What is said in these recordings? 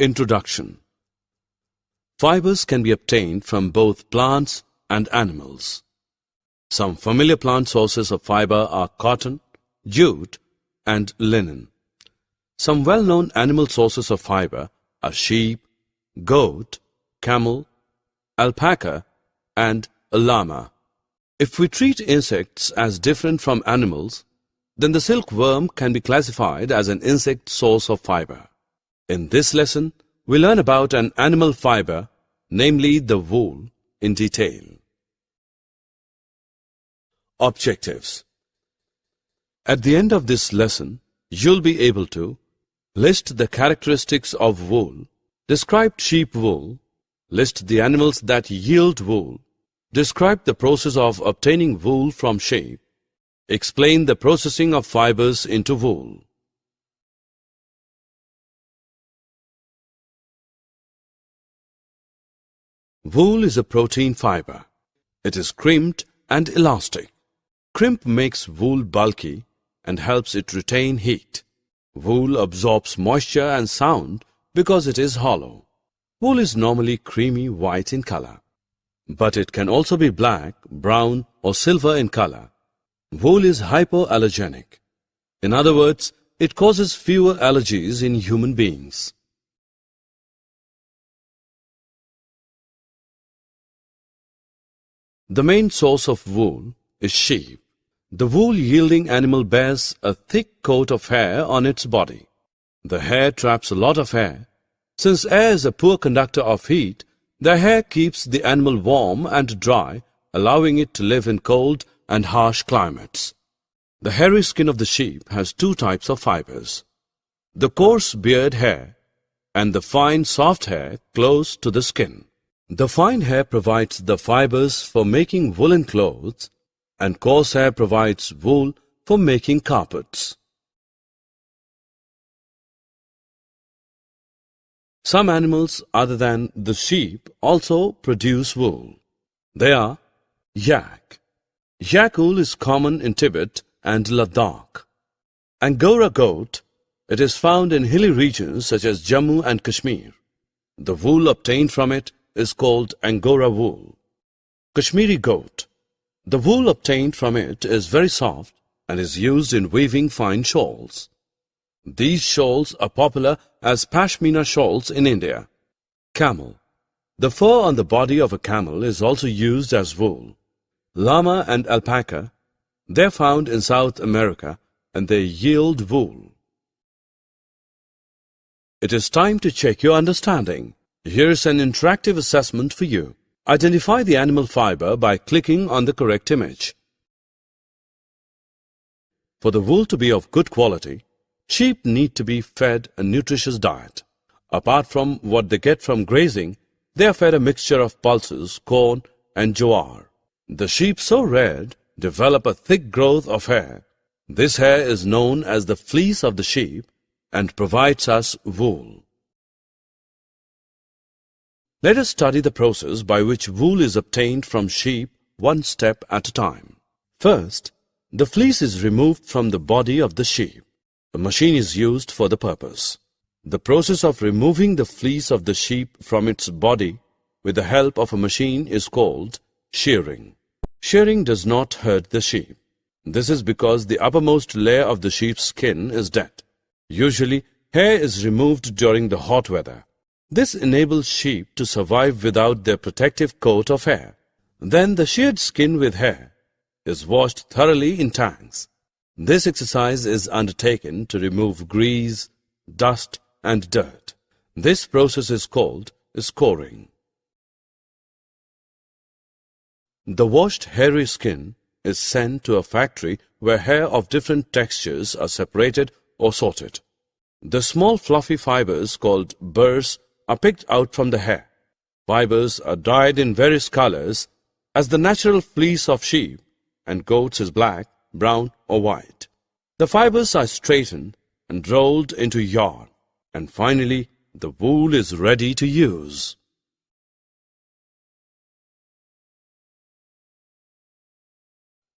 Introduction. Fibers can be obtained from both plants and animals. Some familiar plant sources of fiber are cotton, jute, and linen. Some well-known animal sources of fiber are sheep, goat, camel, alpaca, and a llama. If we treat insects as different from animals, then the silkworm can be classified as an insect source of fiber. In this lesson, we learn about an animal fiber, namely the wool, in detail. Objectives. At the end of this lesson, you'll be able to list the characteristics of wool, describe sheep wool, list the animals that yield wool, describe the process of obtaining wool from sheep, explain the processing of fibers into wool. Wool is a protein fiber. It is crimped and elastic. Crimp makes wool bulky and helps it retain heat. Wool absorbs moisture and sound because it is hollow. Wool is normally creamy white in color, but it can also be black, brown, or silver in color. Wool is hypoallergenic. In other words, it causes fewer allergies in human beings. The main source of wool is sheep. The wool-yielding animal bears a thick coat of hair on its body. The hair traps a lot of air. Since air is a poor conductor of heat, the hair keeps the animal warm and dry, allowing it to live in cold and harsh climates. The hairy skin of the sheep has two types of fibers: the coarse beard hair and the fine soft hair close to the skin. The fine hair provides the fibers for making woolen clothes, and coarse hair provides wool for making carpets. Some animals other than the sheep also produce wool. They are yak. Yak wool is common in Tibet and Ladakh. Angora goat. It is found in hilly regions such as Jammu and Kashmir. The wool obtained from it is called Angora wool. Kashmiri goat. The wool obtained from it is very soft and is used in weaving fine shawls. These shawls are popular as Pashmina shawls in India. Camel. The fur on the body of a camel is also used as wool. Llama and alpaca. They are found in South America and they yield wool. It is time to check your understanding. Here is an interactive assessment for you. Identify the animal fiber by clicking on the correct image. For the wool to be of good quality, sheep need to be fed a nutritious diet. Apart from what they get from grazing, they are fed a mixture of pulses, corn, and jowar. The sheep so reared develop a thick growth of hair. This hair is known as the fleece of the sheep and provides us wool. Let us study the process by which wool is obtained from sheep one step at a time. First, the fleece is removed from the body of the sheep. A machine is used for the purpose. The process of removing the fleece of the sheep from its body with the help of a machine is called shearing. Shearing does not hurt the sheep. This is because the uppermost layer of the sheep's skin is dead. Usually, hair is removed during the hot weather. This enables sheep to survive without their protective coat of hair. Then the sheared skin with hair is washed thoroughly in tanks. This exercise is undertaken to remove grease, dust, and dirt. This process is called scoring. The washed hairy skin is sent to a factory where hair of different textures are separated or sorted. The small fluffy fibers called burrs are picked out from the hair. Fibers are dyed in various colors, as the natural fleece of sheep and goats is black, brown, or white. The fibers are straightened and rolled into yarn, and finally the wool is ready to use.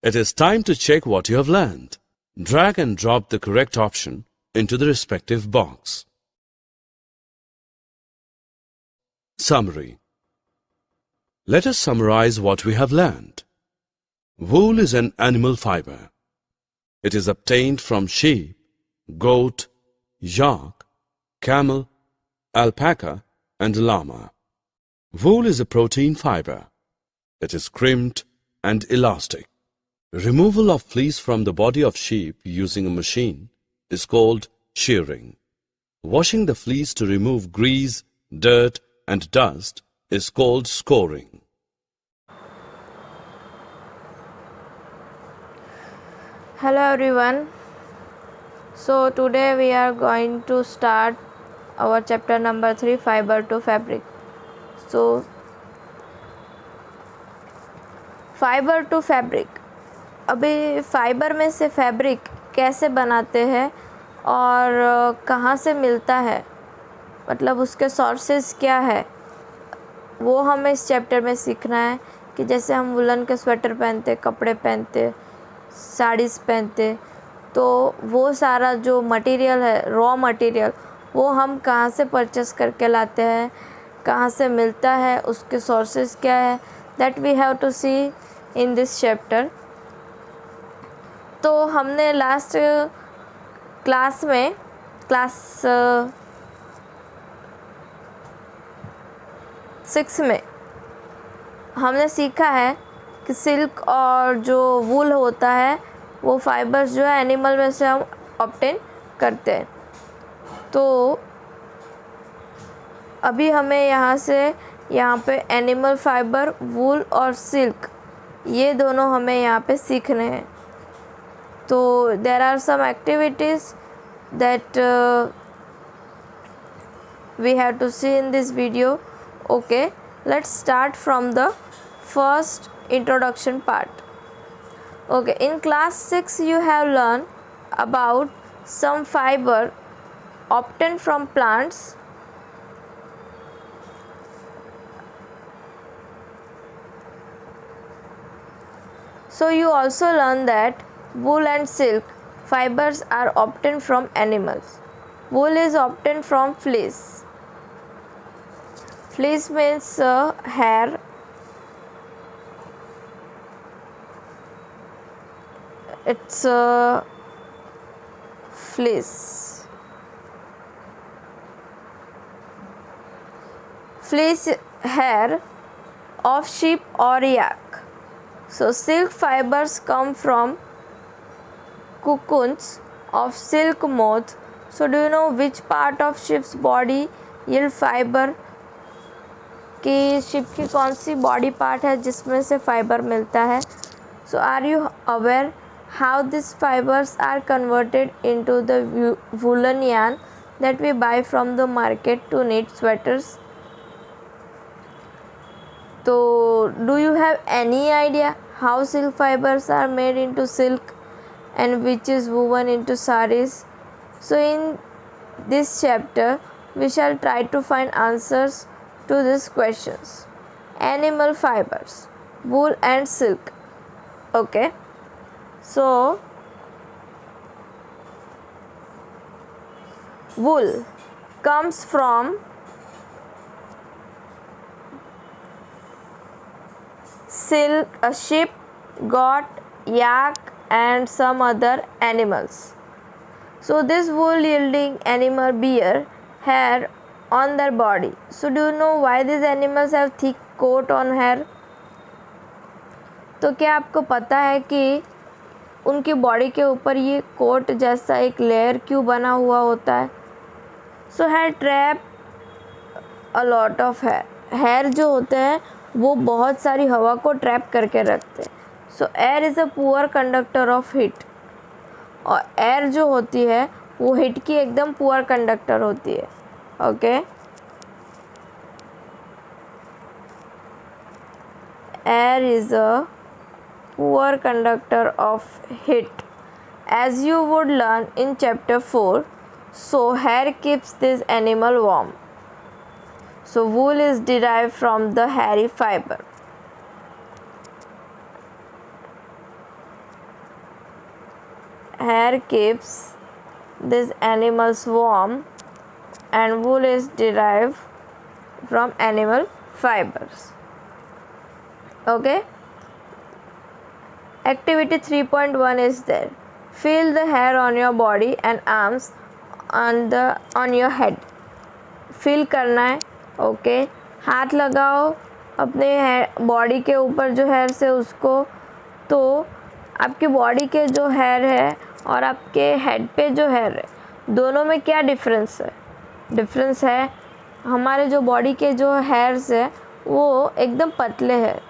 It is time to check what you have learned. Drag and drop the correct option into the respective box. Summary. Let us summarize what we have learned. Wool is an animal fiber. It is obtained from sheep, goat, yak, camel, alpaca, and llama. Wool is a protein fiber. It is crimped and elastic. Removal of fleece from the body of sheep using a machine is called shearing. Washing the fleece to remove grease, dirt, and dust is called scouring. Hello everyone. So today we are going to start our chapter number 3, fiber to fabric. So fibre to fabric. अभी fibre में से fabric कैसे बनाते हैं और कहाँ से मिलता है, मतलब उसके सोर्सेस क्या है, वो हमें इस चैप्टर में सीखना है. कि जैसे हम वुलन के स्वेटर पहनते, कपड़े पहनते, साड़ीज़ पहनते, तो वो सारा जो मटेरियल है, रॉ मटेरियल, वो हम कहाँ से परचेस करके लाते हैं, कहाँ से मिलता है, उसके सोर्सेस क्या है, that we have to see in this chapter. तो हमने लास्ट क्लास में क्लास 6 में हमने सीखा है कि सिल्क और जो वूल होता है वो फाइबर्स जो है एनिमल में से हम ऑब्टेन करते हैं. तो अभी हमें यहाँ पे एनिमल फाइबर, वूल और सिल्क, ये दोनों हमें यहाँ पे सीखने हैं. तो there are some activities that we have to see in this video. Okay, let's start from the first introduction part. Okay, in class 6 you have learned about some fiber obtained from plants. So you also learn that wool and silk fibers are obtained from animals. Wool is obtained from fleece. Fleece means hair. It's fleece. Fleece hair of sheep or yak. So silk fibers come from cocoons of silk moth. So do you know which part of sheep's body yield fiber? कि ship की कौन सी body part है जिसमें से fibre मिलता है. So are you aware how this fibres are converted into the woollen yarn that we buy from the market to knit sweaters. तो do you have any idea how silk fibres are made into silk and which is woven into sarees? So in this chapter we shall try to find answers to these questions. Animal fibers, wool and silk. Okay, so wool comes from silk, a sheep, goat, yak and some other animals. So this wool yielding animal bear hair on their body. So do you know why these animals have thick coat on hair? तो क्या आपको पता है कि उनकी body के ऊपर ये कोट जैसा एक लेयर क्यों बना हुआ होता है? So hair trap a lot of hair. Hair जो होते हैं वो बहुत सारी हवा को ट्रैप करके रखते हैं. सो air is a poor conductor of heat. और एयर जो होती है वो हीट की एकदम पुअर कंडक्टर होती है. Okay, air is a poor conductor of heat, as you would learn in chapter 4. So hair keeps this animal warm. So wool is derived from the hairy fiber. Hair keeps these animals warm and wool is derived from animal fibers. Okay. Activity 3.1 is there. Feel the hair on your body and arms on your head. Feel करना है. Okay. हाथ लगाओ अपने body के ऊपर जो hair से उसको. तो आपकी बॉडी के जो हेयर है और आपके हेड पे जो हेयर है दोनों में क्या डिफरेंस है? डिफरेंस है हमारे जो बॉडी के जो हेयर्स है वो एकदम पतले हैं,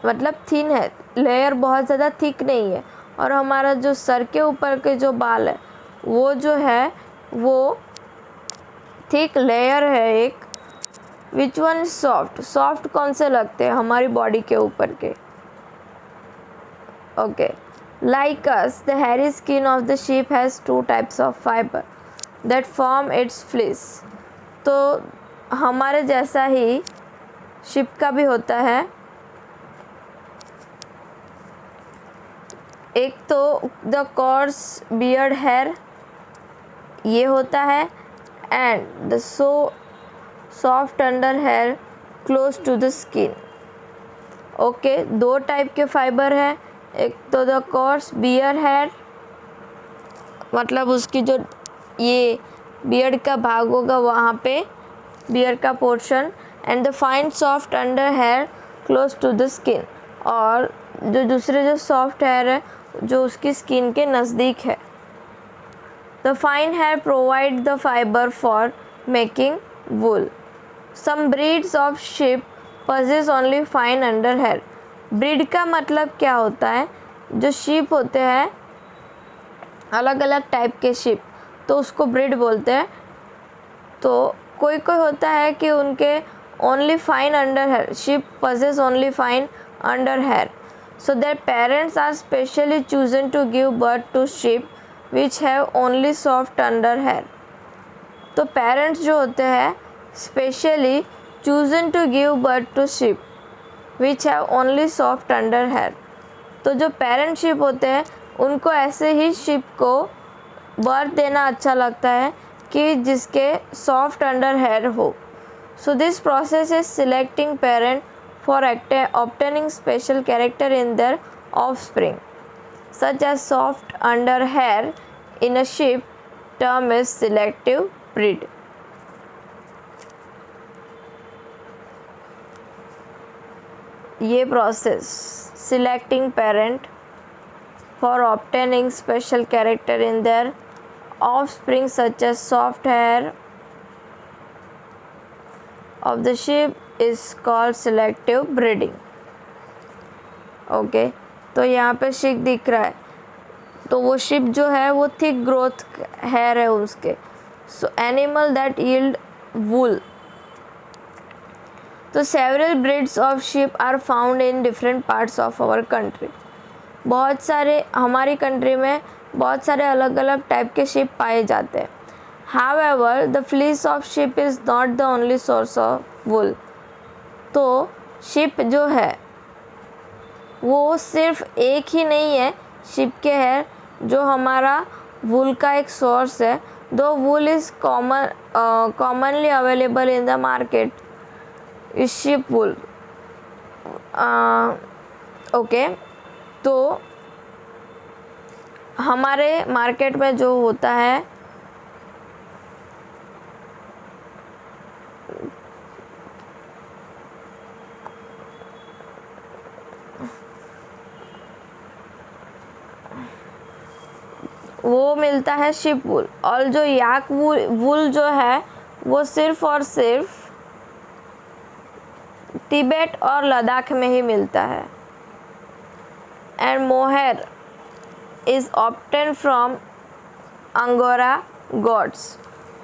मतलब थिन है, लेयर बहुत ज़्यादा थिक नहीं है. और हमारा जो सर के ऊपर के जो बाल है वो जो है वो थिक लेयर है एक. Which one soft? सॉफ्ट कौन से लगते हैं? हमारी बॉडी के ऊपर के. Okay. Like us the hairy skin of the sheep has 2 types of fibre that form it's fleece. तो हमारे जैसा ही शिप का भी होता है. एक तो द कॉर्स बियर्ड हेयर ये होता है and the soft under hair close to the skin. Okay. 2 type के फाइबर है. एक तो द कॉर्स बियर हेयर, मतलब उसकी जो ये बियर्ड का भाग होगा वहाँ पे बियर का portion. And the fine soft under hair close to the skin. और जो दूसरे जो सॉफ्ट हेयर है जो उसकी स्किन के नज़दीक है. The fine hair provide the fibre for making wool. Some breeds of sheep possess only fine under hair. Breed का मतलब क्या होता है? जो शीप होते हैं अलग अलग टाइप के शीप, तो उसको ब्रीड बोलते हैं. तो कोई कोई होता है कि उनके only fine under hair, sheep possess only fine under hair. So their parents are specially chosen to give birth to sheep which have only soft under hair. तो पेरेंट्स जो होते हैं specially chosen to give birth to sheep which have only soft under hair. तो जो parent ship होते हैं उनको ऐसे ही शिप को बर्थ देना अच्छा लगता है कि जिसके सॉफ्ट अंडर हेयर हो. So this process is selecting parent for obtaining special character in their offspring, such as soft under hair in a sheep term is selective breed. ये process selecting parent for obtaining special character in their offspring such as soft hair of the sheep is called selective breeding. Okay. तो यहाँ पे ship दिख रहा है तो वो ship जो है वो थिक ग्रोथ हेयर है उसके. So animal that yield wool. तो several breeds of sheep are found in different parts of our country. बहुत सारे हमारी कंट्री में बहुत सारे अलग अलग टाइप के शिप पाए जाते हैं. However, the fleece of sheep is not the only source of wool. तो शिप जो है वो सिर्फ एक ही नहीं है शिप के हेयर जो हमारा वूल का एक सोर्स है. दो wool is commonly available in the market is ship wool. Okay. तो हमारे मार्केट में जो होता है वो मिलता है शिप वूल. और जो याक वूल जो है वो सिर्फ और सिर्फ तिब्बत और लद्दाख में ही मिलता है. And mohair is obtain from Angora goats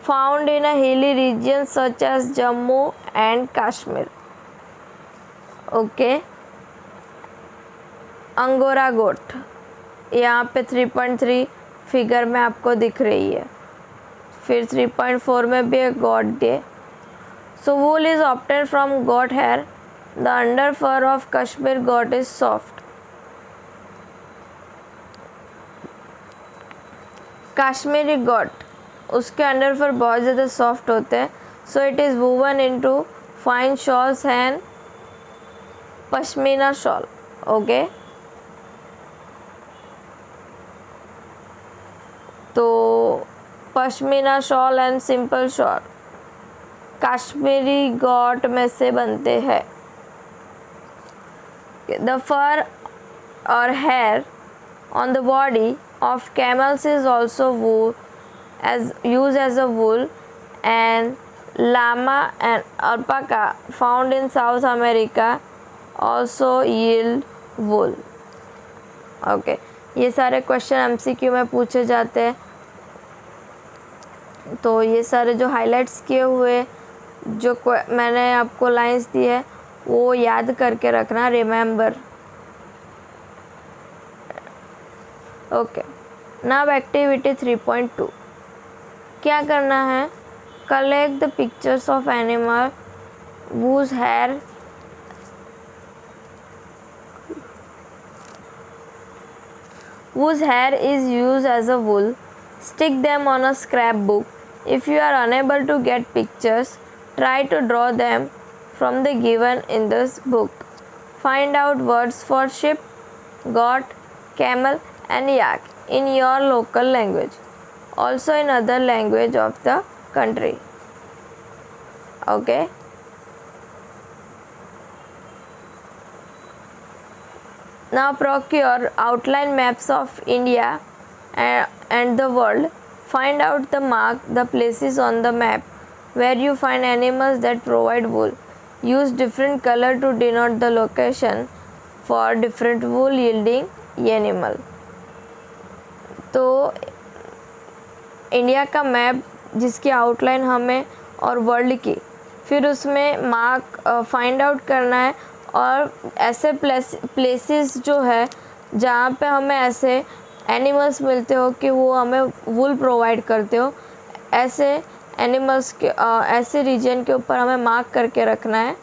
found in a hilly region such as Jammu and Kashmir. Okay. Angora goat यहाँ पे 3.3 फिगर में आपको दिख रही है. फिर 3.4 में भी एक गोट डे. So wool is obtain from goat hair. The under fur of Kashmir goat is soft. Kashmiri goat उसके अंडर फर बहुत ज़्यादा सॉफ्ट होते हैं. So it is woven into fine shawls and pashmina shawl. Okay, तो pashmina shawl and simple shawl Kashmiri goat में से बनते हैं. द फर और hair on the body of camels is also wool as used as a wool, and llama and alpaca found in South America also yield wool. Okay, ये सारे question MCQ में पूछे जाते हैं. तो ये सारे जो हाइलाइट्स किए हुए जो मैंने आपको लाइंस दी है वो याद करके रखना. रिमेंबर. Okay, now activity 3.2. क्या करना है? Collect the pictures of animal whose hair is used as a wool. Stick them on a scrapbook. If you are unable to get pictures, try to draw them from the given in this book. Find out words for sheep, goat, camel and yak in your local language, also in other language of the country. Okay, now procure outline maps of India and the world. Find out the places on the map where you find animals that provide wool. Use different color to denote the location for different wool yielding animal. तो India का map जिसकी outline हमें और world की, फिर उसमें mark find out करना है और ऐसे प्लेसेस जो है जहाँ पे हमें ऐसे एनिमल्स मिलते हो कि वो हमें वूल प्रोवाइड करते हो, ऐसे एनिमल्स के ऐसे रीजन के ऊपर हमें मार्क करके रखना है.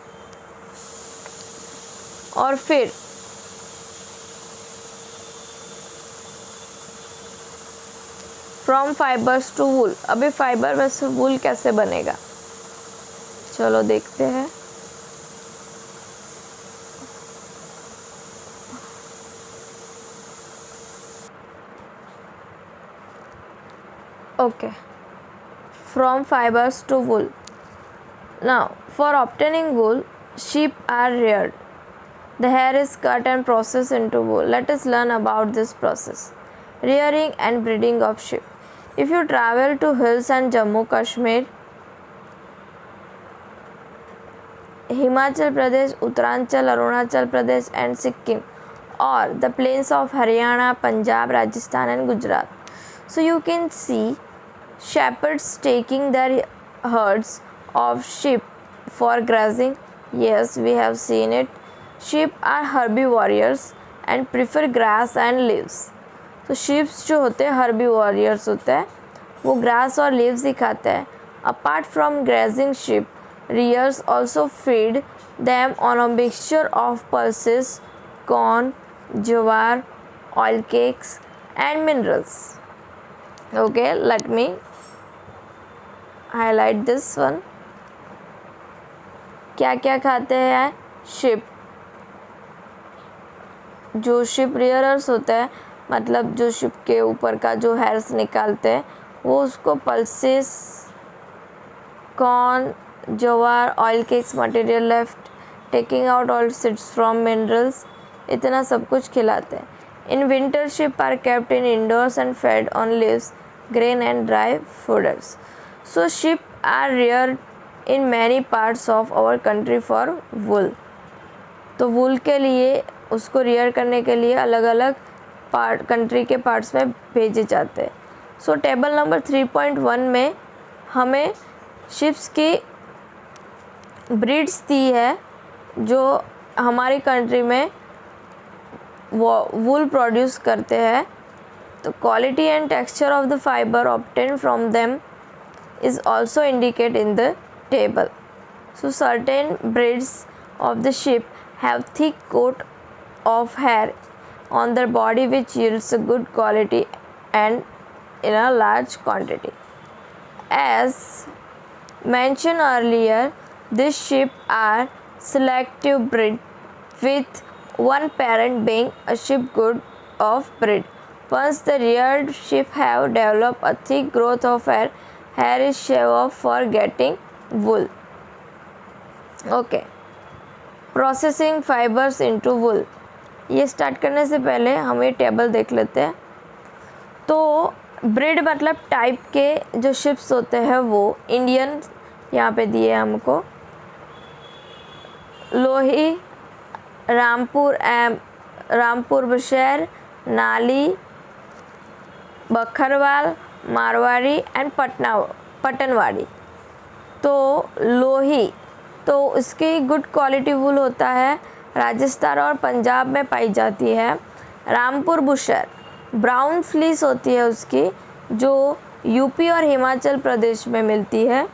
और फिर फ्रॉम फाइबर्स टू वूल. अभी फाइबर में से वूल कैसे बनेगा, चलो देखते हैं. Okay, from fibers to wool. Now, for obtaining wool, sheep are reared. The hair is cut and processed into wool. Let us learn about this process. Rearing and breeding of sheep. If you travel to hills and Jammu Kashmir, Himachal Pradesh, Uttaranchal, Arunachal Pradesh and Sikkim, or the plains of Haryana, Punjab, Rajasthan and Gujarat, so you can see shepherds taking their herds of sheep for grazing. Yes, we have seen it. Sheep are herbivores and prefer grass and leaves. तो sheeps जो होते हैं हर्बीवोरियर्स होते हैं, वो grass और leaves ही खाते हैं. Apart from grazing sheep, rears also feed them on a mixture of pulses, corn, jowar, oil cakes and minerals. Okay, let me highlight this one. क्या क्या खाते हैं शिप? जो शिप रियरर्स होते हैं, मतलब जो शिप के ऊपर का जो हेयर्स निकालते हैं, वो उसको pulses, corn, jowar, oil cakes, material left, taking out all seeds from minerals, इतना सब कुछ खिलाते हैं. In winter sheep are kept in indoors and fed on leaves, grain and dry fodders. So sheep are reared in many parts of our country for wool. तो wool के लिए, उसको rear करने के लिए अलग अलग पार्ट, कंट्री के पार्ट्स में भेजे जाते हैं. सो टेबल नंबर 3.1 में हमें शिप्स की ब्रीड्स दी है जो हमारी कंट्री में वूल प्रोड्यूस करते हैं. तो quality and texture of the fibre obtain from them is also indicated in the table. So certain breeds of the sheep have thick coat of hair on their body which yields a good quality and in a large quantity. As mentioned earlier, These sheep are selective breed, with one parent being a sheep good of breed. Once the reared sheep have developed a thick growth of hair, hair is shaved off for getting wool. Okay. Processing fibres into wool. ये start करने से पहले हम ये table देख लेते हैं। तो ब्रीड मतलब टाइप के जो शिप्स होते हैं वो इंडियन यहाँ पे दिए हमको, लोही, रामपुर बुशैर, नाली, बखरवाल, मारवाड़ी एंड पटनवाड़ी। तो लोही तो उसकी गुड क्वालिटी वूल होता है, राजस्थान और पंजाब में पाई जाती है। रामपुर बुशर ब्राउन फ्लीस होती है उसकी, जो यूपी और हिमाचल प्रदेश में मिलती है।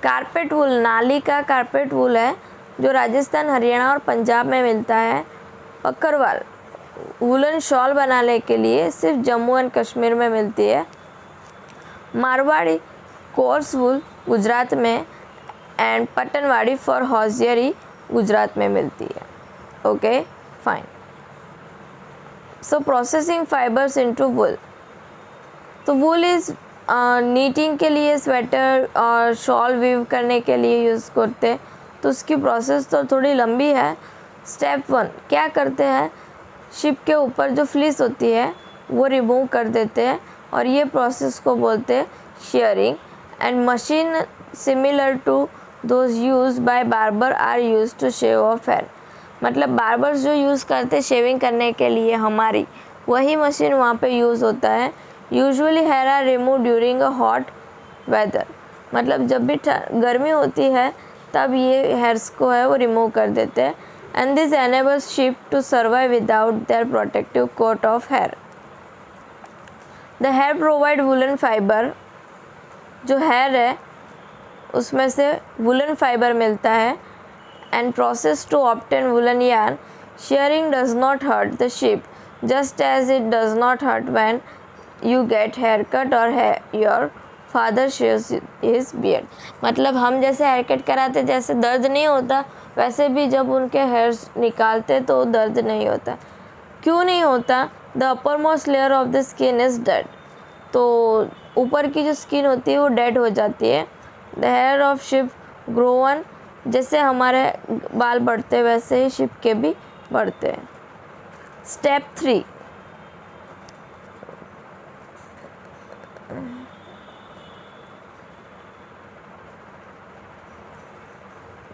कारपेट वूल नाली का कारपेट वूल है जो राजस्थान, हरियाणा और पंजाब में मिलता है। बकरवाल वूलन शॉल बनाने के लिए सिर्फ जम्मू एंड कश्मीर में मिलती है। मारवाड़ी कोर्स वूल गुजरात में and Patanwadi for hosiery Gujarat में मिलती है। Okay fine. So processing fibres into wool. तो वूल इज़ नीटिंग के लिए, स्वेटर और शॉल वीव करने के लिए यूज़ करते हैं। तो उसकी प्रोसेस तो थोड़ी लंबी है। स्टेप 1 क्या करते हैं, शिप के ऊपर जो फ्लीस होती है वो रिमूव कर देते हैं और ये प्रोसेस को बोलते हैं shearing. And machine similar to those use by barber are use to shave off hair. मतलब बार्बर्स जो यूज़ करते हैं शेविंग करने के लिए हमारी, वही मशीन वहाँ पे यूज़ होता है। Usually hair are remove during a hot weather. मतलब जब भी गर्मी होती है तब ये हेयर्स को है वो रिमूव कर देते हैं। And this enables sheep to survive without their protective coat of hair. The hair provide woollen fibre. जो हेयर है उसमें से वुलन फाइबर मिलता है। And process to obtain woollen yarn. Shearing does not hurt the sheep just as it does not hurt when you get hair cut और your father shaves his beard. मतलब हम जैसे hair cut कराते जैसे दर्द नहीं होता, वैसे भी जब उनके हेयर्स निकालते तो दर्द नहीं होता। क्यों नहीं होता? The upper most layer of the skin is dead. तो ऊपर की जो स्किन होती है वो डेड हो जाती है। The hair of sheep grown. जैसे हमारे बाल बढ़ते वैसे ही शिप के भी बढ़ते हैं। Step 3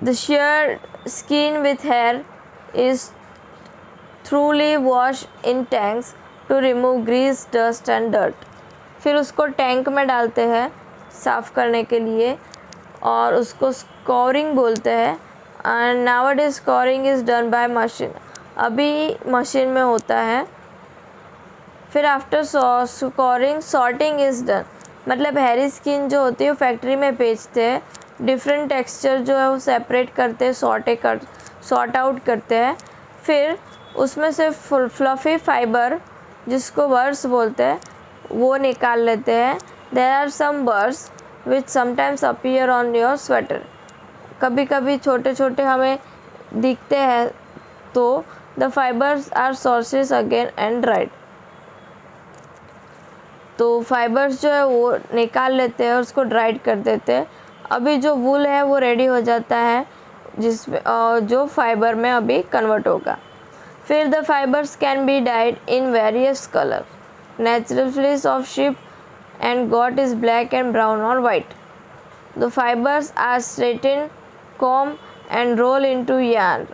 The sheared skin with hair is thoroughly washed in tanks to remove grease, dust and dirt. फिर उसको टैंक में डालते हैं साफ़ करने के लिए और उसको स्कोरिंग बोलते हैं। and nowadays scoring is done by machine। अभी मशीन में होता है। फिर after scoring sorting is done. मतलब हेयरी स्किन जो होती है वो फैक्ट्री में बेचते हैं। डिफरेंट टेक्सचर जो है वो सेपरेट करते हैं, सॉर्ट आउट करते हैं। फिर उसमें से फ्लफ़ी फाइबर जिसको बर्स बोलते हैं वो निकाल लेते हैं। There are some burrs which sometimes appear on your sweater. कभी कभी छोटे छोटे हमें दिखते हैं। तो the fibres are sources again and dried. तो फाइबर्स जो है वो निकाल लेते हैं और उसको ड्राइड कर देते हैं। अभी जो वूल है वो रेडी हो जाता है जिसमें जो फाइबर में अभी कन्वर्ट होगा। फिर the fibres can be dyed in various colour. Natural fleece of sheep and goat is black and brown और white. The fibres are straighten, comb and roll into yarn.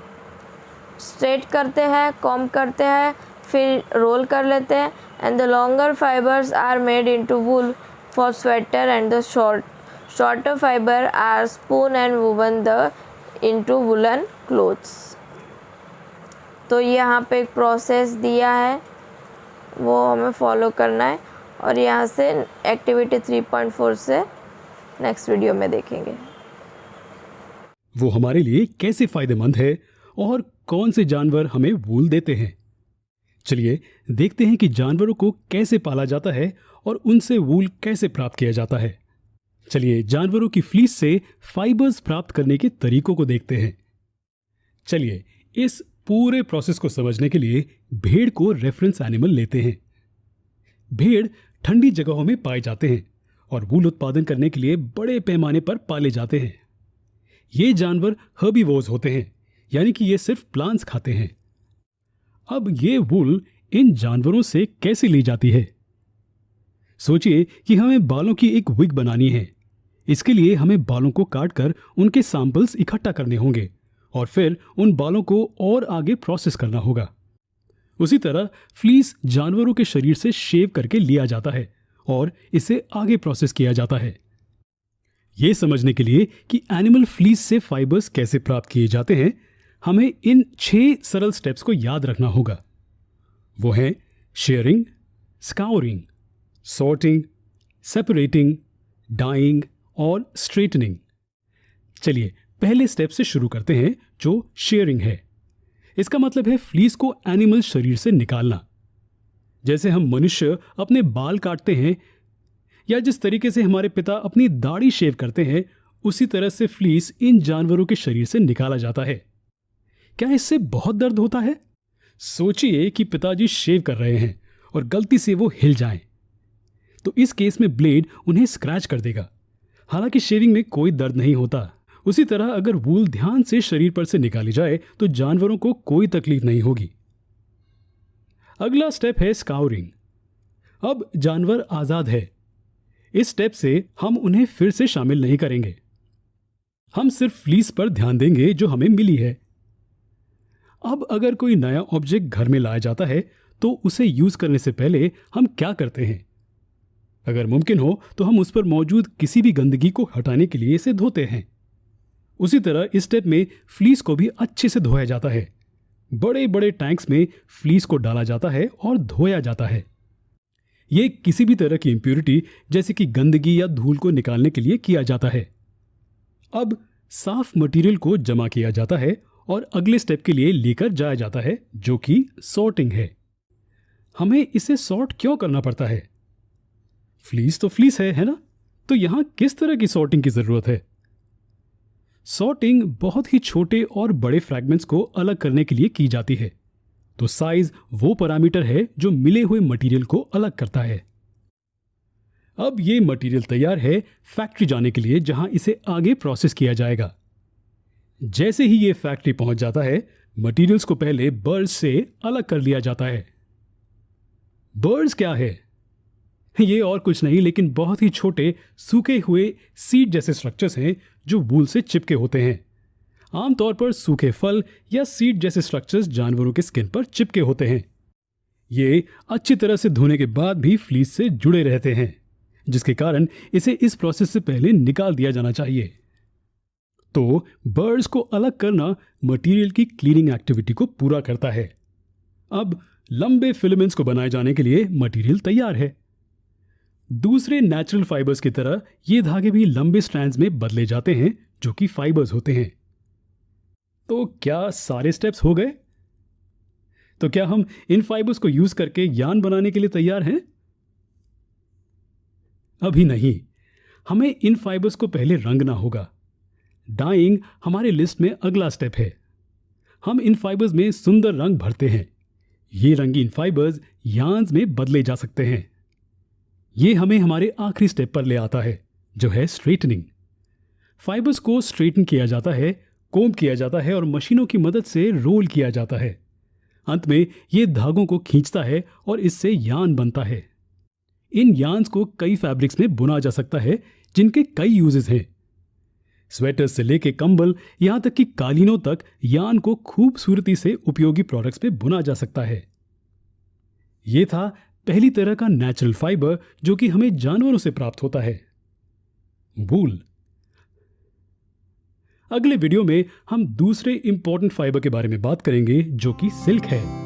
Straight करते हैं, com करते हैं, फिर role कर लेते हैं। And the longer fibres are made into wool for sweater and the shorter fibre are spun and woven the into woollen clothes. तो यहाँ पे एक प्रोसेस दिया है वो हमें फॉलो करना है और यहाँ से एक्टिविटी 3.4 से नेक्स्ट वीडियो में देखेंगे। वो हमारे लिए कैसे फायदेमंद है और कौन से जानवर हमें वूल देते हैं। चलिए देखते हैं कि जानवरों को कैसे पाला जाता है और उनसे वूल कैसे प्राप्त किया जाता है। चलिए जानवरों की फ्लीस से फाइबर्स प्राप्त करने के तरीकों को देखते हैं। चलिए इस पूरे प्रोसेस को समझने के लिए भेड़ को रेफरेंस एनिमल लेते हैं। भेड़ ठंडी जगहों में पाए जाते हैं और वूल उत्पादन करने के लिए बड़े पैमाने पर पाले जाते हैं। ये जानवर हर्बीवोर्स होते हैं, यानी कि ये सिर्फ प्लांट्स खाते हैं। अब ये वूल इन जानवरों से कैसे ली जाती है? सोचिए कि हमें बालों की एक विग बनानी है। इसके लिए हमें बालों को काटकर उनके सैंपल्स इकट्ठा करने होंगे और फिर उन बालों को और आगे प्रोसेस करना होगा। उसी तरह फ्लीस जानवरों के शरीर से शेव करके लिया जाता है और इसे आगे प्रोसेस किया जाता है। यह समझने के लिए कि एनिमल फ्लीस से फाइबर्स कैसे प्राप्त किए जाते हैं, हमें इन 6 सरल स्टेप्स को याद रखना होगा। वो हैं sharing, scouring, sorting, separating, dying और स्ट्रेटनिंग। चलिए पहले स्टेप से शुरू करते हैं, जो शेयरिंग है। इसका मतलब है फ्लीस को एनिमल शरीर से निकालना। जैसे हम मनुष्य अपने बाल काटते हैं या जिस तरीके से हमारे पिता अपनी दाढ़ी शेव करते हैं, उसी तरह से फ्लीस इन जानवरों के शरीर से निकाला जाता है। क्या इससे बहुत दर्द होता है? सोचिए कि पिताजी शेव कर रहे हैं और गलती से वो हिल जाएं, तो इस केस में ब्लेड उन्हें स्क्रैच कर देगा। हालांकि शेविंग में कोई दर्द नहीं होता। उसी तरह अगर वूल ध्यान से शरीर पर से निकाली जाए तो जानवरों को कोई तकलीफ नहीं होगी। अगला स्टेप है स्काउरिंग। अब जानवर आजाद है। इस स्टेप से हम उन्हें फिर से शामिल नहीं करेंगे। हम सिर्फ फ्लीस पर ध्यान देंगे जो हमें मिली है। अब अगर कोई नया ऑब्जेक्ट घर में लाया जाता है तो उसे यूज करने से पहले हम क्या करते हैं? अगर मुमकिन हो तो हम उस पर मौजूद किसी भी गंदगी को हटाने के लिए इसे धोते हैं। उसी तरह इस स्टेप में फ्लीस को भी अच्छे से धोया जाता है। बड़े बड़े टैंक्स में फ्लीस को डाला जाता है और धोया जाता है। यह किसी भी तरह की इंप्योरिटी जैसे कि गंदगी या धूल को निकालने के लिए किया जाता है। अब साफ मटेरियल को जमा किया जाता है और अगले स्टेप के लिए लेकर जाया जाता है, जो कि सॉर्टिंग है। हमें इसे सॉर्ट क्यों करना पड़ता है? फ्लीस तो फ्लीस है ना? तो यहां किस तरह की सॉर्टिंग की जरूरत है? सॉर्टिंग बहुत ही छोटे और बड़े फ्रैगमेंट्स को अलग करने के लिए की जाती है। तो साइज वो पैरामीटर है जो मिले हुए मटेरियल को अलग करता है। अब ये मटेरियल तैयार है फैक्ट्री जाने के लिए, जहां इसे आगे प्रोसेस किया जाएगा। जैसे ही ये फैक्ट्री पहुंच जाता है, मटेरियल्स को पहले बर्ड्स से अलग कर लिया जाता है। बर्ड्स क्या है? ये और कुछ नहीं लेकिन बहुत ही छोटे सूखे हुए सीड जैसे स्ट्रक्चर्स हैं जो वूल से चिपके होते हैं। आमतौर पर सूखे फल या सीड जैसे स्ट्रक्चर्स जानवरों के स्किन पर चिपके होते हैं। ये अच्छी तरह से धोने के बाद भी फ्लीस से जुड़े रहते हैं, जिसके कारण इसे इस प्रोसेस से पहले निकाल दिया जाना चाहिए। तो बर्ड्स को अलग करना मटेरियल की क्लीनिंग एक्टिविटी को पूरा करता है। अब लंबे फिलामेंट्स को बनाए जाने के लिए मटेरियल तैयार है। दूसरे नेचुरल फाइबर्स की तरह ये धागे भी लंबे स्ट्रैंड्स में बदले जाते हैं, जो कि फाइबर्स होते हैं। तो क्या सारे स्टेप्स हो गए? तो क्या हम इन फाइबर्स को यूज करके यान बनाने के लिए तैयार हैं? अभी नहीं। हमें इन फाइबर्स को पहले रंगना होगा। डाइंग हमारे लिस्ट में अगला स्टेप है। हम इन फाइबर्स में सुंदर रंग भरते हैं। ये रंगीन फाइबर्स यान्स में बदले जा सकते हैं। ये हमें हमारे आखिरी स्टेप पर ले आता है, जो है स्ट्रेटनिंग। फाइबर्स को स्ट्रेटन किया जाता है, कोम्ब किया जाता है और मशीनों की मदद से रोल किया जाता है। अंत में ये धागों को खींचता है और इससे यान बनता है। इन यान्स को कई फैब्रिक्स में बुना जा सकता है, जिनके कई यूजेस हैं। स्वेटर्स से लेके कंबल, यहां तक कि कालीनों तक यान को खूबसूरती से उपयोगी प्रोडक्ट्स में बुना जा सकता है। यह था पहली तरह का नेचुरल फाइबर जो कि हमें जानवरों से प्राप्त होता है, वूल। अगले वीडियो में हम दूसरे इंपॉर्टेंट फाइबर के बारे में बात करेंगे, जो कि सिल्क है।